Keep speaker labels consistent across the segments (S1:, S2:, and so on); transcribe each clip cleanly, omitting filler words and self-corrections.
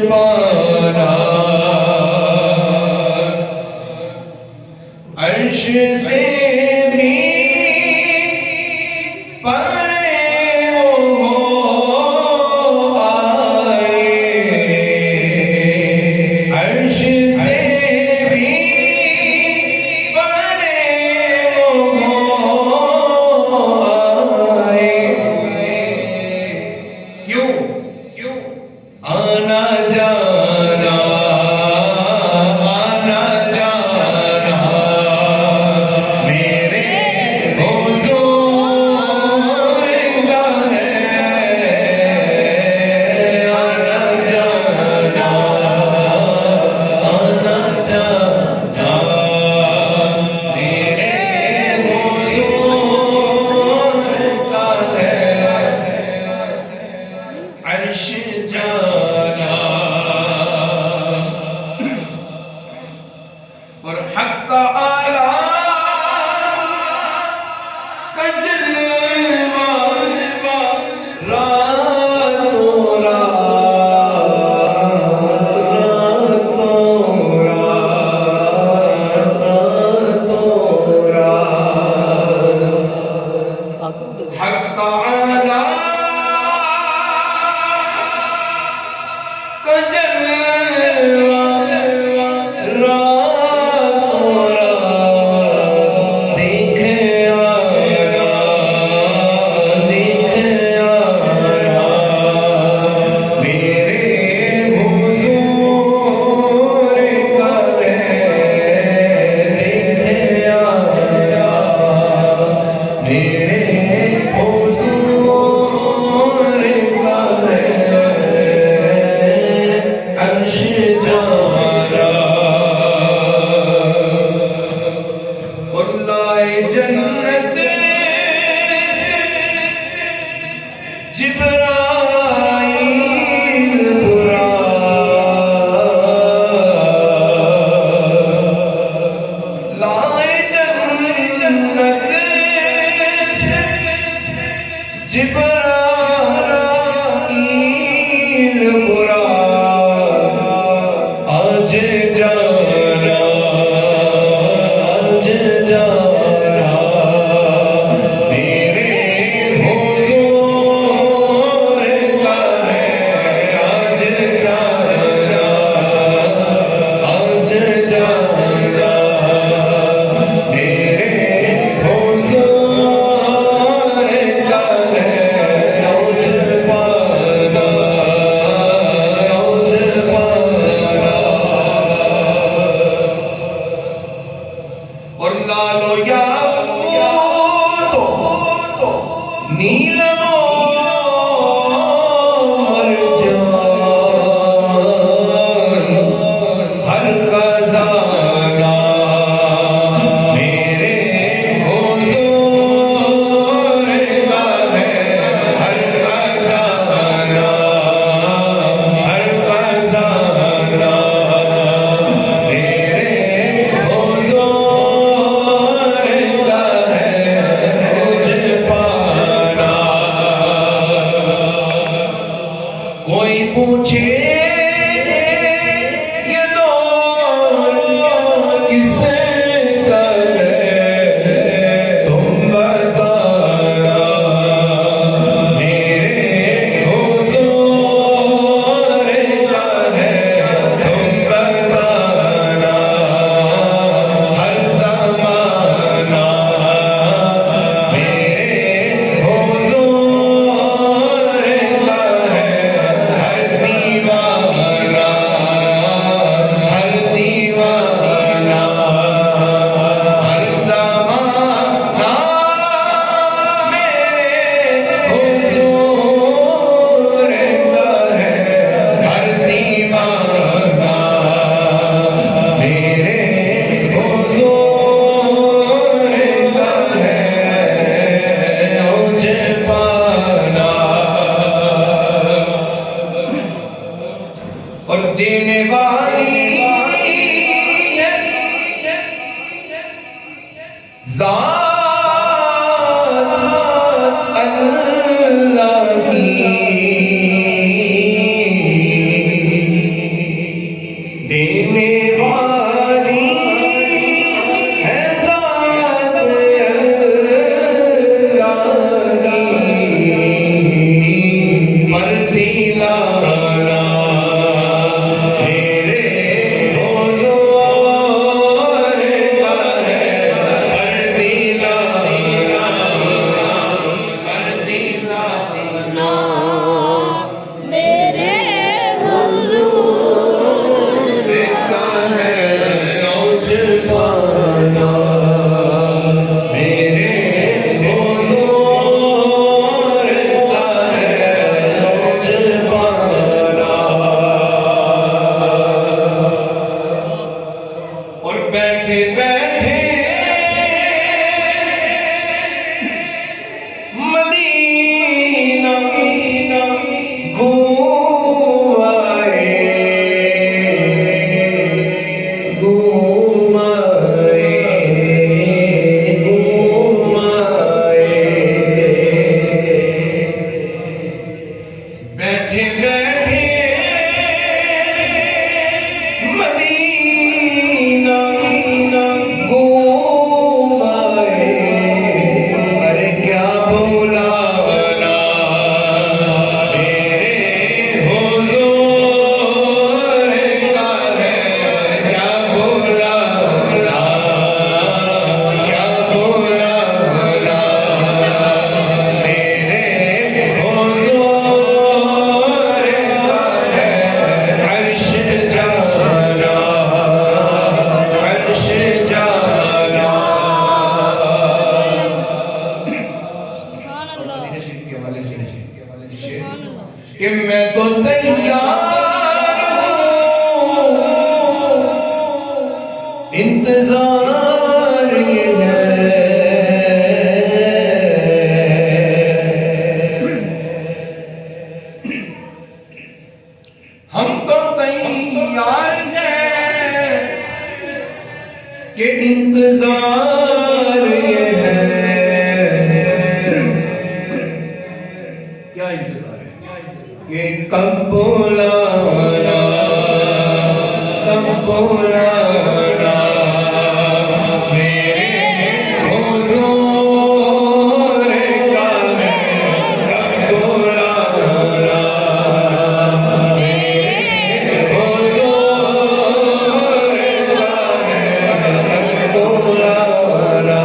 S1: पाना अर्श से भी परे वो आए, अर्श से भी परे वो आए। क्यों आना जाना आना जाना मेरे हुजूर का है, आना जाना मेरे हुजूर का है, अर्श जाना और हक ताला का जलवा रातों रात हक ताला का जलवा रातों रात देख आया मेरे हुजूर का है, देख आया मेरे हुजूर का है, अर्श जाना और लाए जन्नत से जिब्राईल बुरा, लाए जन्नत से जिब्राईल बुरा, आज जाना मेरे हुजूर का है, आज जाना मेरे हुजूर का है, रोज पाना और लालो याकूत नीलमो मरजान हर खजाना मेरे हुजूर का है, हर खजाना मेरे हुजूर का है, मुझे पाना। कोई पूछे ये दौर किसे का है, तुम बताना मेरे हुजूर का है, तुम बताना हर ज़माना मेरे हुजूर का है, हर दीवाना हर ज़माना मेरे हुजूर का है, हर दीवाना मेरे हुजूर का है, मुझे पाना और देने वाली ज़ात अल्लाह की तैयार हूँ, इंतजार ये है। हम तो तैयार हैं कि इंतजार ये है। क्या इंतजार है? कि कब बुलाना, कब बुलाना मेरे हुजूर का है, कब बुलाना मेरे हुजूर का है, कब बुलाना।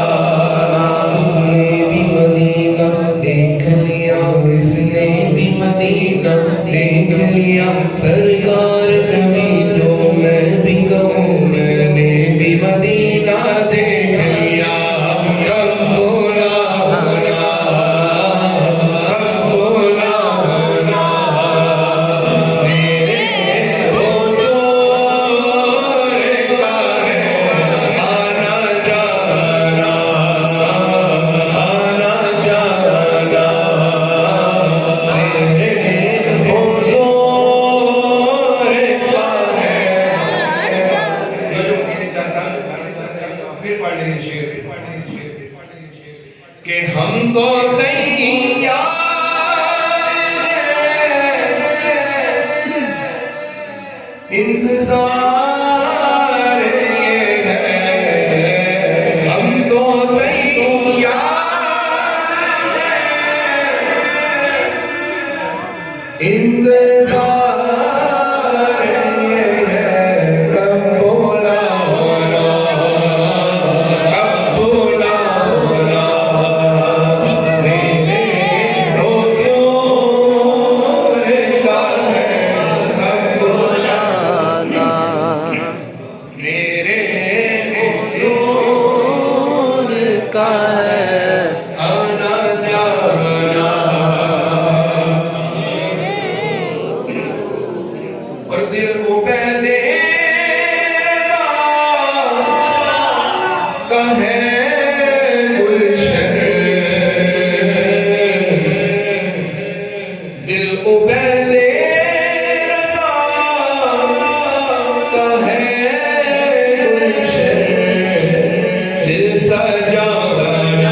S1: उसने भी मदीना देख लिया, इसने भी मदीना देख लिया। सरकार कभी तो मैं भी कहूँ, मैंने भी मदीना देख लिया। कब बुलाना, कब बुलाना मेरे हुजूर का है, आना जाना, आना जाना मेरे हुजूर का है। जो जो कहना चाहता फिर पढ़ लीजिए शेर, फिर पढ़ लीजिए, फिर पढ़ लीजिए कि हम तो तैयार हैं, इंतजार ये है। हम तो तैयार हैं, इंतजार ये है। कब बुलाना, कब बुलाना मेरे हुजूर का है, कब बुलाना मेरे हुजूर का है, आना जाना। और दिल को पहले का है गुलशन, दिल को पहले का है गुलशन। दिल सजाना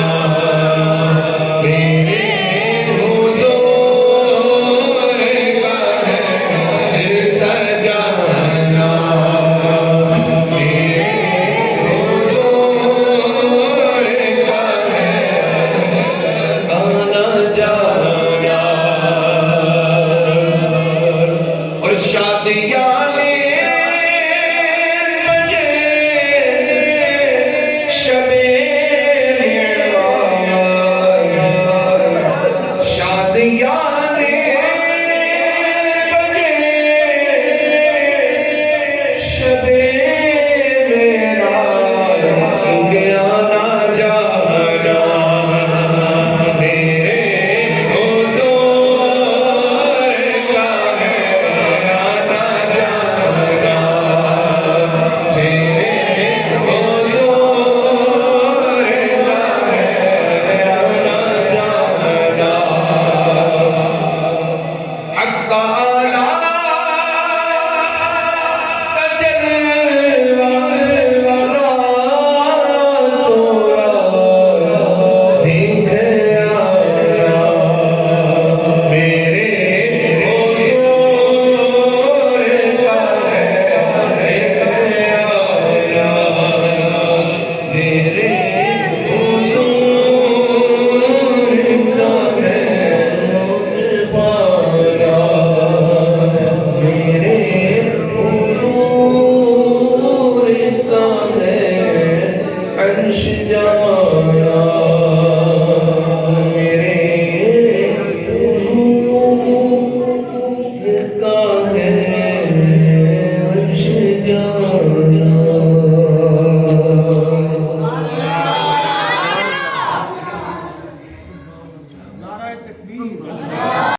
S1: मेरे हुजूर का है, दिल सजाना मेरे हुजूर का है, आना जाना। और शादियाँ ने बजे शबे मेराज, शादियाँ ने बजे शबे मेराज। उनके आना जाना मेरे हुजूर का है, आना जाना मेरे हुजूर का है, आना जाना। हक ताला का जलवा तोरा देख आया मेरे हुजूर का है, देख आया मेरे हुजूर का है। रोज पाना मेरे हुजूर का है, अर्श जाना